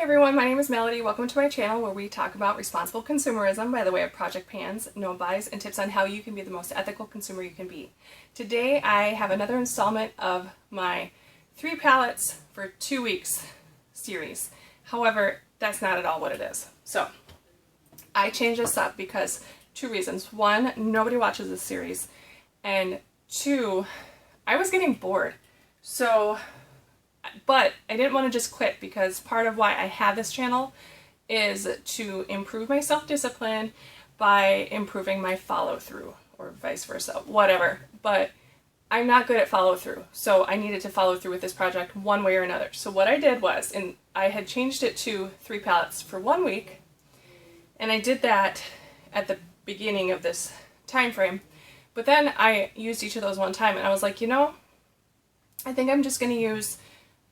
everyone, my name is Melody. Welcome to my channel where we talk about responsible consumerism by the way of project pans, no buys, and tips on how you can be the most ethical consumer you can be. Today I have another installment of my 3 palettes for 2 weeks series. However, that's not at all what it is. So I changed this up because 2 reasons. 1, nobody watches this series, and 2, I was getting bored. But I didn't want to just quit, because part of why I have this channel is to improve my self-discipline by improving my follow-through, or vice versa, whatever. But I'm not good at follow-through, so I needed to follow through with this project one way or another. So what I did was, and I had changed it to 3 palettes for 1 week, and I did that at the beginning of this time frame. But then I used each of those one time, and I was like, you know, I think I'm just going to use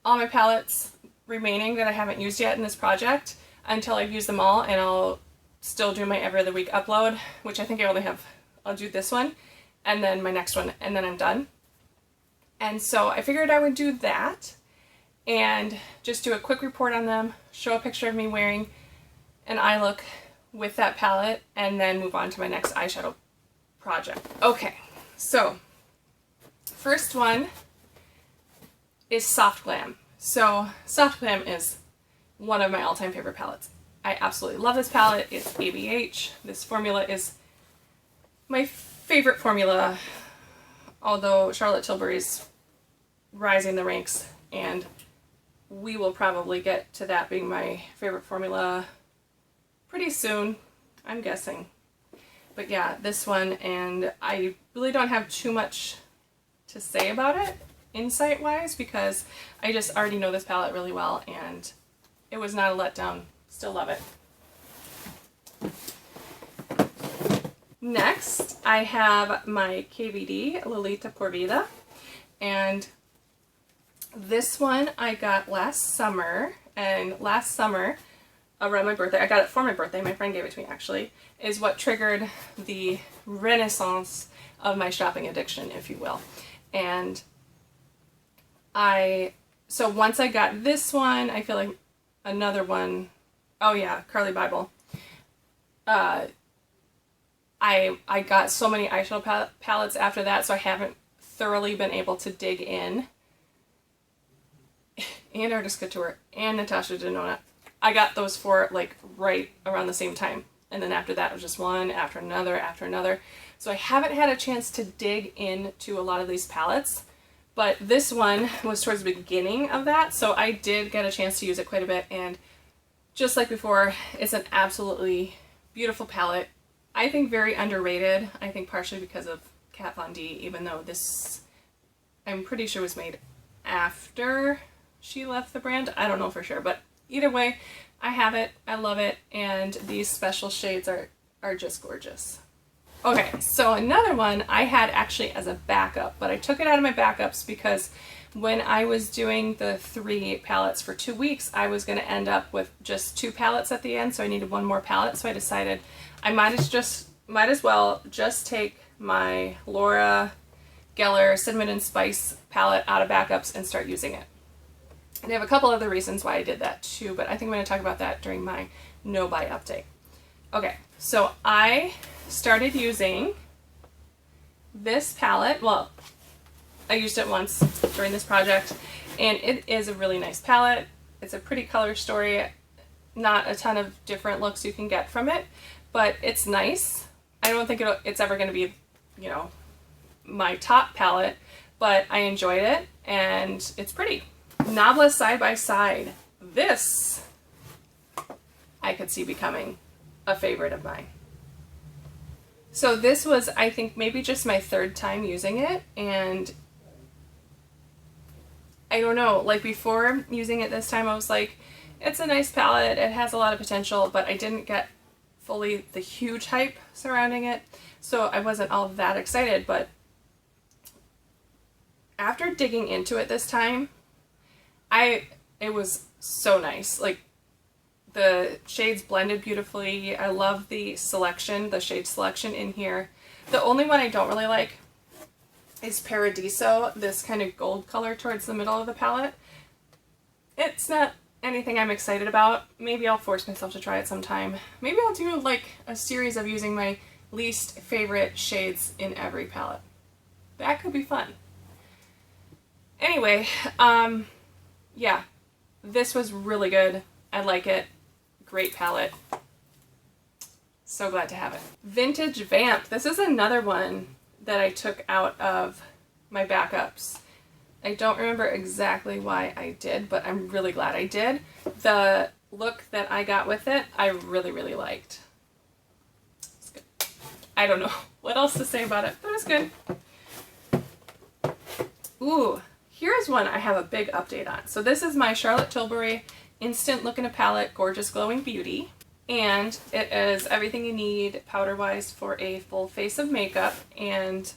all my palettes remaining that I haven't used yet in this project until I've used them all, and I'll still do my every other week upload, which I think I'll do this one and then my next one, and then I'm done. And so I figured I would do that and just do a quick report on them, show a picture of me wearing an eye look with that palette, and then move on to my next eyeshadow project. Okay, so first one is Soft Glam. So Soft Glam is one of my all-time favorite palettes. I absolutely love this palette. It's ABH. This formula is my favorite formula, although Charlotte Tilbury's rising the ranks, and we will probably get to that being my favorite formula pretty soon, I'm guessing. But yeah, this one, and I really don't have too much to say about it insight wise, because I just already know this palette really well, and it was not a letdown. Still love it. Next I have my KVD Lolita Por Vida, and this one I got last summer, and last summer around my birthday, I got it for my birthday, my friend gave it to me actually, is what triggered the renaissance of my shopping addiction, if you will. And so once I got this one, I feel like another one, oh yeah, Carly Bible. I got so many eyeshadow palettes after that, so I haven't thoroughly been able to dig in. And Artist Couture and Natasha Denona. I got those 4 like right around the same time. And then after that it was just one after another after another. So I haven't had a chance to dig into a lot of these palettes. But this one was towards the beginning of that, so I did get a chance to use it quite a bit, and just like before, it's an absolutely beautiful palette. I think very underrated. I think partially because of Kat Von D, even though this, I'm pretty sure, was made after she left the brand. I don't know for sure, but either way, I have it, I love it, and these special shades are just gorgeous. Okay, so another one I had actually as a backup, but I took it out of my backups because when I was doing the 3 palettes for 2 weeks, I was going to end up with just 2 palettes at the end, so I needed one more palette, so I decided I might as well just take my Laura Geller Cinnamon and Spice palette out of backups and start using it. And I have a couple other reasons why I did that too, but I think I'm going to talk about that during my no buy update. Okay, so I started using this palette. Well, I used it once during this project, and it is a really nice palette. It's a pretty color story. Not a ton of different looks you can get from it, but it's nice. I don't think it's ever going to be, you know, my top palette, but I enjoyed it, and it's pretty. Nabla Side by Side. This I could see becoming a favorite of mine. So this was, I think, maybe just my 3rd time using it, and I don't know, like before using it this time I was like, it's a nice palette, it has a lot of potential, but I didn't get fully the huge hype surrounding it, so I wasn't all that excited. But after digging into it this time, it was so nice. Like, the shades blended beautifully. I love the selection, the shade selection in here. The only one I don't really like is Paradiso, this kind of gold color towards the middle of the palette. It's not anything I'm excited about. Maybe I'll force myself to try it sometime. Maybe I'll do like a series of using my least favorite shades in every palette. That could be fun. Anyway, yeah, this was really good. I like it. Great palette. So glad to have it. Vintage Vamp. This is another one that I took out of my backups. I don't remember exactly why I did, but I'm really glad I did. The look that I got with it, I really, really liked. It's good. I don't know what else to say about it, but it's good. Ooh, here's one I have a big update on. So this is my Charlotte Tilbury Instant Look in a Palette Gorgeous Glowing Beauty. And it is everything you need powder-wise for a full face of makeup. And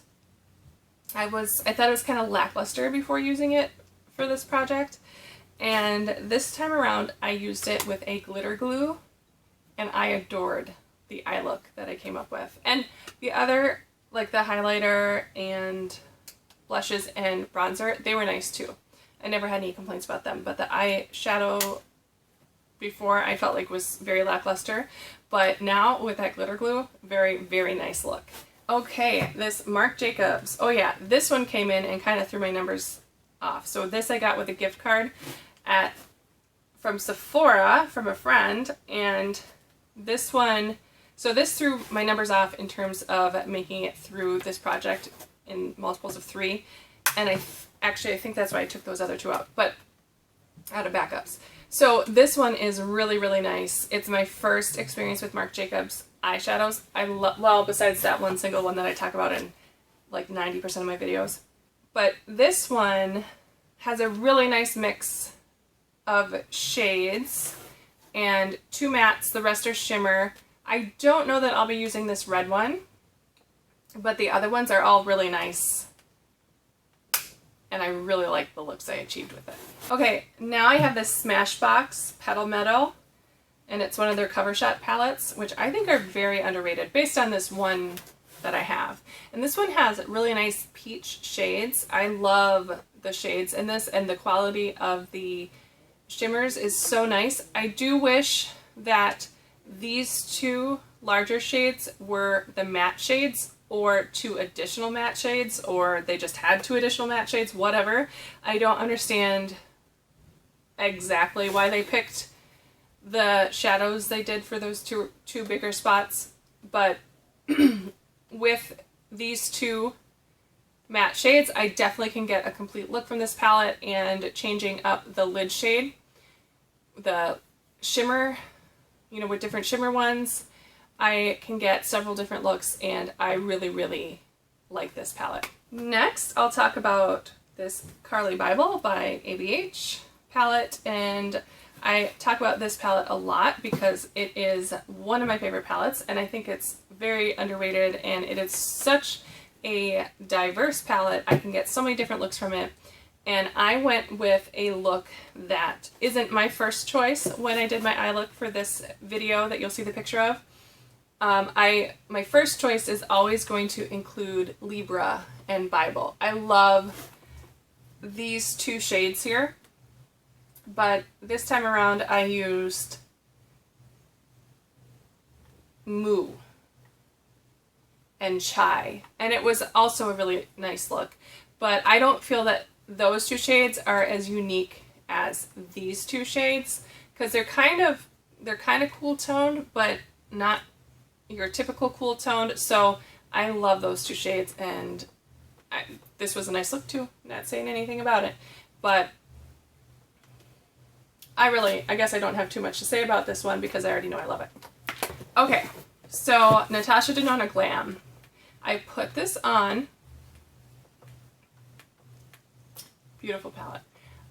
I thought it was kind of lackluster before using it for this project. And this time around, I used it with a glitter glue, and I adored the eye look that I came up with. And the other, like the highlighter and blushes and bronzer, they were nice too. I never had any complaints about them, but the eyeshadow before I felt like was very lackluster, but now with that glitter glue, very, very nice look. Okay, this Marc Jacobs. Oh yeah, this one came in and kind of threw my numbers off. So this I got with a gift card from Sephora from a friend, and this one, so this threw my numbers off in terms of making it through this project in multiples of 3, and I think that's why I took those other 2 out, but out of backups. So this one is really, really nice. It's my first experience with Marc Jacobs eyeshadows. I love, well, besides that one single one that I talk about in like 90% of my videos. But this one has a really nice mix of shades and 2 mattes. The rest are shimmer. I don't know that I'll be using this red one, but the other ones are all really nice. And I really like the looks I achieved with it. Okay, now I have this Smashbox Petal Meadow, and it's one of their Cover Shot palettes, which I think are very underrated based on this one that I have. And this one has really nice peach shades. I love the shades in this, and the quality of the shimmers is so nice. I do wish that these 2 larger shades were the matte shades, or 2 additional matte shades, or they just had 2 additional matte shades, whatever. I don't understand exactly why they picked the shadows they did for those two bigger spots, but with these 2 matte shades, I definitely can get a complete look from this palette, and changing up the lid shade, the shimmer, you know, with different shimmer ones, I can get several different looks, and I really, really like this palette. Next, I'll talk about this Carly Bible by ABH palette, and I talk about this palette a lot because it is one of my favorite palettes, and I think it's very underrated, and it is such a diverse palette. I can get so many different looks from it, and I went with a look that isn't my first choice when I did my eye look for this video that you'll see the picture of. My first choice is always going to include Libra and Bible. I love these 2 shades here, but this time around I used Moo and Chai, and it was also a really nice look, but I don't feel that those 2 shades are as unique as these 2 shades, because they're kind of cool toned, but not your typical cool toned. So I love those 2 shades, and this was a nice look too. Not saying anything about it, but I guess I don't have too much to say about this one because I already know I love it. Okay, so Natasha Denona Glam. I put this on. Beautiful palette.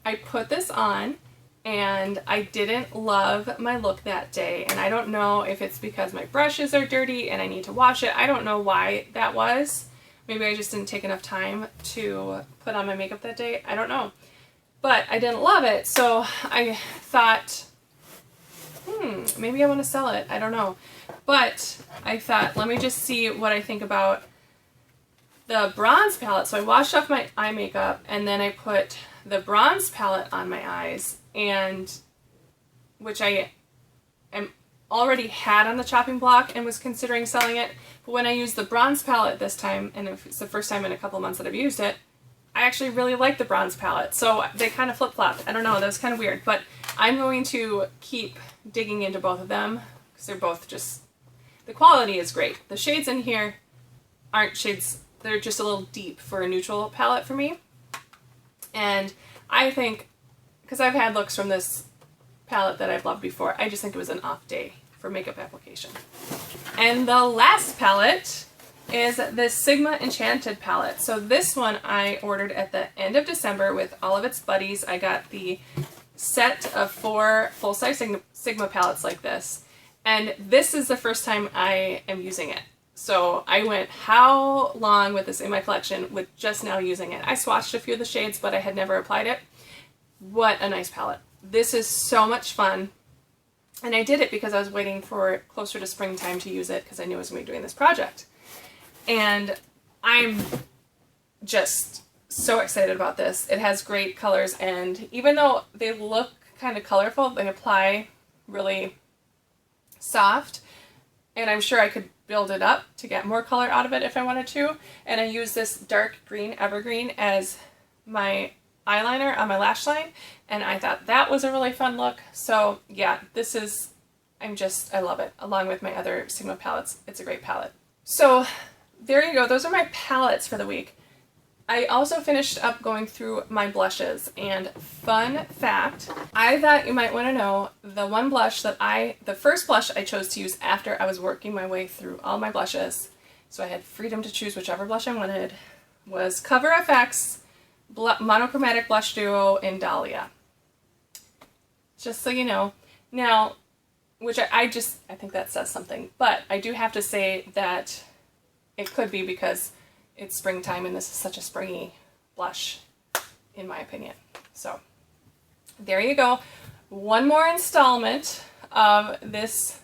I put this on, and I didn't love my look that day, and I don't know if it's because my brushes are dirty and I need to wash it. I don't know why that was. Maybe I just didn't take enough time to put on my makeup that day. I don't know. But I didn't love it, so I thought, maybe I want to sell it. I don't know. But I thought, let me just see what I think about the bronze palette. So I washed off my eye makeup, and then I put the bronze palette on my eyes, and which I am already had on the chopping block and was considering selling it. But when I used the bronze palette this time, and it's the first time in a couple months that I've used it, I actually really like the bronze palette. So they kind of flip-flopped. I don't know, that was kind of weird. But I'm going to keep digging into both of them because they're both just, the quality is great. The shades in here aren't shades, they're just a little deep for a neutral palette for me. And I think, because I've had looks from this palette that I've loved before, I just think it was an off day for makeup application. And the last palette is this Sigma Enchanted palette. So this one I ordered at the end of December with all of its buddies. I got the set of 4 full-size Sigma palettes like this. And this is the first time I am using it. So I went how long with this in my collection with just now using it. I swatched a few of the shades, but I had never applied it. What a nice palette. This is so much fun. And I did it because I was waiting for closer to springtime to use it because I knew I was going to be doing this project. And I'm just so excited about this. It has great colors, and even though they look kind of colorful, they apply really soft, and I'm sure I could build it up to get more color out of it if I wanted to. And I use this dark green evergreen as my eyeliner on my lash line, and I thought that was a really fun look. So yeah, this is, I love it. Along with my other Sigma palettes, it's a great palette. So there you go, those are my palettes for the week. I also finished up going through my blushes, and fun fact, I thought you might want to know, the first blush I chose to use after I was working my way through all my blushes, so I had freedom to choose whichever blush I wanted, was Cover FX Monochromatic Blush Duo in Dahlia. Just so you know. Now, which I think that says something, but I do have to say that it could be because it's springtime and this is such a springy blush, in my opinion. So there you go. One more installment of this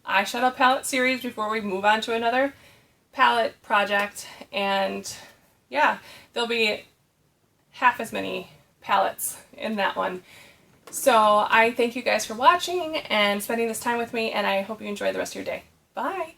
eyeshadow palette series before we move on to another palette project. And yeah, there'll be half as many palettes in that one. So I thank you guys for watching and spending this time with me, and I hope you enjoy the rest of your day. Bye!